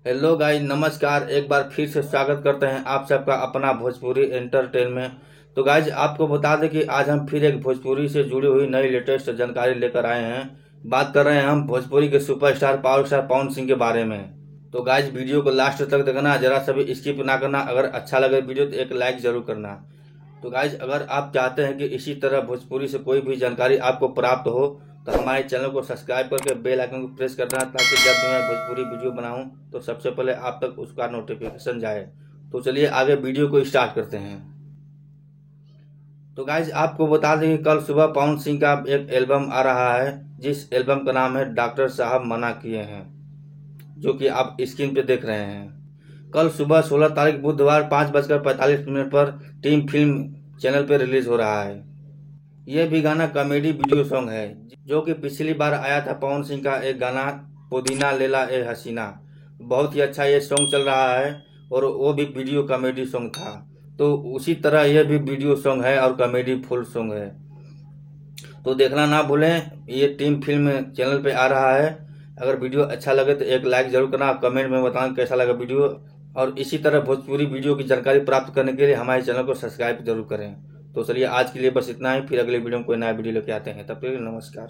Hello guys, नमस्कार। एक बार फिर से स्वागत करते हैं आप सबका अपना भोजपुरी एंटरटेनमेंट। तो गाइस, आपको बता दें कि आज हम फिर एक भोजपुरी से जुड़ी हुई नई लेटेस्ट जानकारी लेकर आए हैं। बात कर रहे हैं हम भोजपुरी के superstar power star Pawan Singh के बारे में। तो गाइस, वीडियो को लास्ट तक देखना, जरा सा भी स्किप ना करना। अगर अच्छा लगे वीडियो तो एक लाइक जरूर करना। तो गाइस, अगर आप चाहते हैं कि इसी तरह भोजपुरी से कोई भी जानकारी आपको प्राप्त हो तो हमारे चैनल को सब्सक्राइब करके बेल आइकन को प्रेस करना, ताकि जब भी मैं भोजपुरी वीडियो बनाऊं तो सबसे पहले आप तक उसका नोटिफिकेशन जाए। तो चलिए आगे वीडियो को स्टार्ट करते हैं। तो गाइज, आपको बता दें कि कल सुबह पवन सिंह का एक एल्बम आ रहा है, जिस एल्बम का नाम है डॉक्टर साहब मना किए हैं, जो कि आप स्क्रीन पे देख रहे हैं। कल सुबह 16 तारीख बुधवार 5:45 पर टीम फिल्म चैनल पर रिलीज हो रहा है। यह भी गाना कॉमेडी वीडियो सॉन्ग है, जो कि पिछली बार आया था पवन सिंह का एक गाना पुदीना लेला ए हसीना। बहुत ही अच्छा ये सॉन्ग चल रहा है और वो भी वीडियो कॉमेडी सॉन्ग था। तो उसी तरह यह भी वीडियो सॉन्ग है और कॉमेडी फुल सॉन्ग है। तो देखना ना भूलें, ये टीम फिल्म चैनल पे आ रहा है। अगर वीडियो अच्छा लगे तो एक लाइक जरूर करना, कमेंट में बताना कैसा लगा वीडियो। और इसी तरह भोजपुरी वीडियो की जानकारी प्राप्त करने के लिए हमारे चैनल को सब्सक्राइब जरूर करें। तो चलिए आज के लिए बस इतना ही, फिर अगले वीडियो में कोई नया वीडियो लेके आते हैं। तब तक नमस्कार।